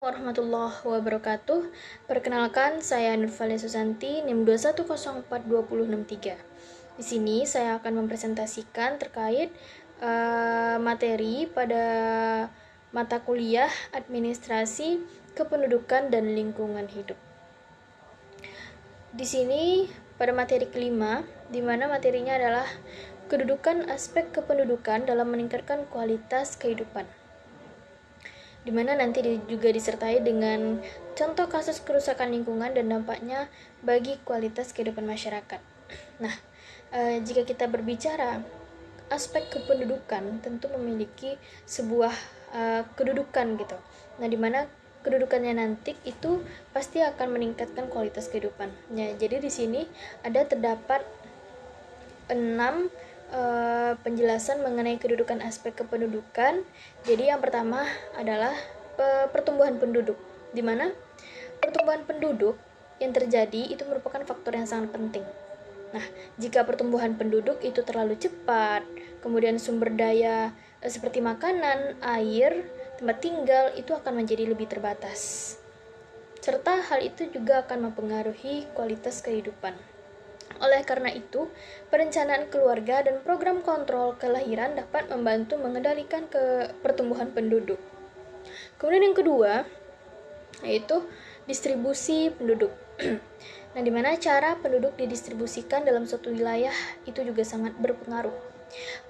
Warahmatullahi wabarakatuh. Perkenalkan, saya Nurfalia Susanti, NIM 2104263. Di sini saya akan mempresentasikan terkait materi pada mata kuliah Administrasi Kependudukan dan Lingkungan Hidup. Di sini pada materi kelima, di mana materinya adalah kedudukan aspek kependudukan dalam meningkatkan kualitas kehidupan, di mana nanti juga disertai dengan contoh kasus kerusakan lingkungan dan dampaknya bagi kualitas kehidupan masyarakat. Nah, jika kita berbicara aspek kependudukan, tentu memiliki sebuah kedudukan gitu. Nah, di mana kedudukannya nanti itu pasti akan meningkatkan kualitas kehidupan. Ya, jadi di sini terdapat 6 penjelasan mengenai kedudukan aspek kependudukan. Jadi yang pertama adalah pertumbuhan penduduk, di mana pertumbuhan penduduk yang terjadi itu merupakan faktor yang sangat penting. Nah, jika pertumbuhan penduduk itu terlalu cepat, kemudian sumber daya seperti makanan, air, tempat tinggal itu akan menjadi lebih terbatas. Serta hal itu juga akan mempengaruhi kualitas kehidupan. Oleh karena itu, perencanaan keluarga dan program kontrol kelahiran dapat membantu mengendalikan pertumbuhan penduduk. Kemudian yang kedua, yaitu distribusi penduduk. Nah, di mana cara penduduk didistribusikan dalam suatu wilayah itu juga sangat berpengaruh.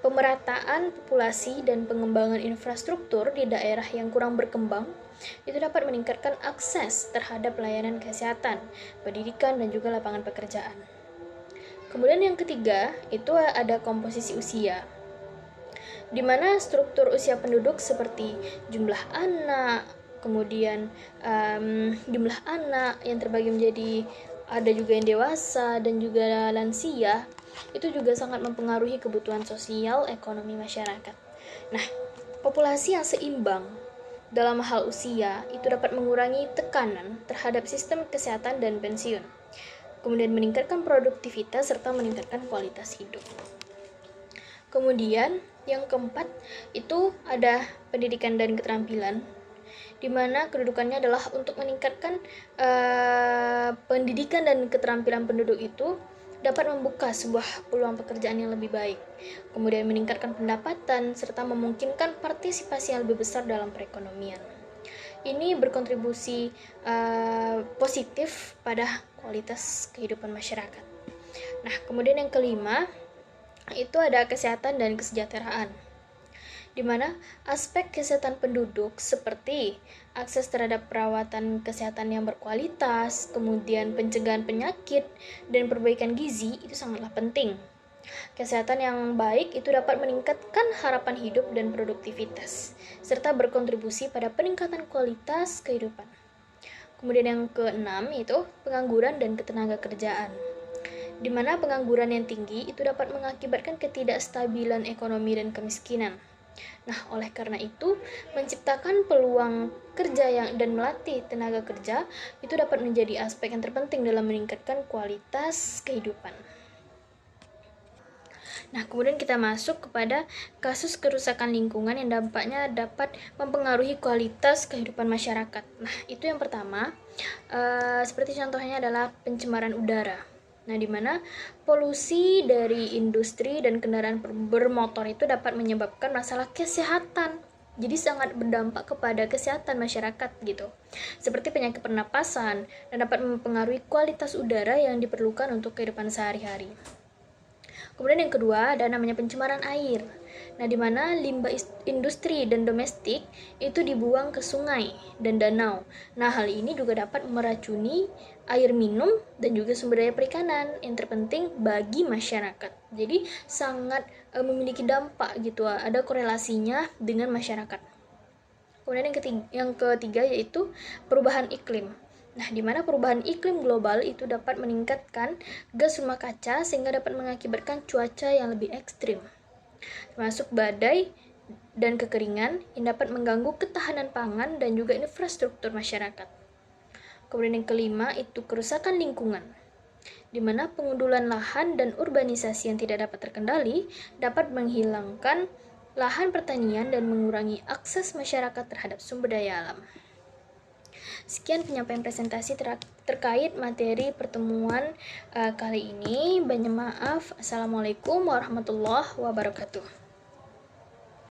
Pemerataan populasi dan pengembangan infrastruktur di daerah yang kurang berkembang itu dapat meningkatkan akses terhadap layanan kesehatan, pendidikan, dan juga lapangan pekerjaan. Kemudian yang ketiga, itu ada komposisi usia, di mana struktur usia penduduk seperti jumlah anak, kemudian jumlah anak yang terbagi menjadi ada juga yang dewasa dan juga lansia, itu juga sangat mempengaruhi kebutuhan sosial ekonomi masyarakat. Nah, populasi yang seimbang dalam hal usia itu dapat mengurangi tekanan terhadap sistem kesehatan dan pensiun, kemudian meningkatkan produktivitas serta meningkatkan kualitas hidup. Kemudian yang keempat itu ada pendidikan dan keterampilan, di mana kedudukannya adalah untuk meningkatkan pendidikan dan keterampilan penduduk itu dapat membuka sebuah peluang pekerjaan yang lebih baik, kemudian meningkatkan pendapatan serta memungkinkan partisipasi yang lebih besar dalam perekonomian. Ini berkontribusi positif pada kualitas kehidupan masyarakat. Nah, kemudian yang kelima itu ada kesehatan dan kesejahteraan, di mana aspek kesehatan penduduk seperti akses terhadap perawatan kesehatan yang berkualitas, kemudian pencegahan penyakit, dan perbaikan gizi itu sangatlah penting. Kesehatan yang baik itu dapat meningkatkan harapan hidup dan produktivitas, serta berkontribusi pada peningkatan kualitas kehidupan. Kemudian yang keenam itu pengangguran dan ketenagakerjaan, di mana pengangguran yang tinggi itu dapat mengakibatkan ketidakstabilan ekonomi dan kemiskinan. Nah, oleh karena itu, menciptakan peluang kerja dan melatih tenaga kerja itu dapat menjadi aspek yang terpenting dalam meningkatkan kualitas kehidupan. Nah, kemudian kita masuk kepada kasus kerusakan lingkungan yang dampaknya dapat mempengaruhi kualitas kehidupan masyarakat. Nah, itu yang pertama, seperti contohnya adalah pencemaran udara. Nah, di mana polusi dari industri dan kendaraan bermotor itu dapat menyebabkan masalah kesehatan. Jadi sangat berdampak kepada kesehatan masyarakat gitu. Seperti penyakit pernapasan dan dapat mempengaruhi kualitas udara yang diperlukan untuk kehidupan sehari-hari. Kemudian yang kedua ada namanya pencemaran air. Nah, di mana limbah industri dan domestik itu dibuang ke sungai dan danau. Nah, hal ini juga dapat meracuni air minum dan juga sumber daya perikanan yang terpenting bagi masyarakat. Jadi sangat memiliki dampak gitu, ada korelasinya dengan masyarakat. Kemudian yang ketiga yaitu perubahan iklim. Nah, di mana perubahan iklim global itu dapat meningkatkan gas rumah kaca sehingga dapat mengakibatkan cuaca yang lebih ekstrim, termasuk badai dan kekeringan yang dapat mengganggu ketahanan pangan dan juga infrastruktur masyarakat. Kemudian yang kelima itu kerusakan lingkungan, di mana pengundulan lahan dan urbanisasi yang tidak dapat terkendali dapat menghilangkan lahan pertanian dan mengurangi akses masyarakat terhadap sumber daya alam. Sekian penyampaian presentasi terkait materi pertemuan kali ini. Banyak maaf. Assalamualaikum warahmatullahi wabarakatuh.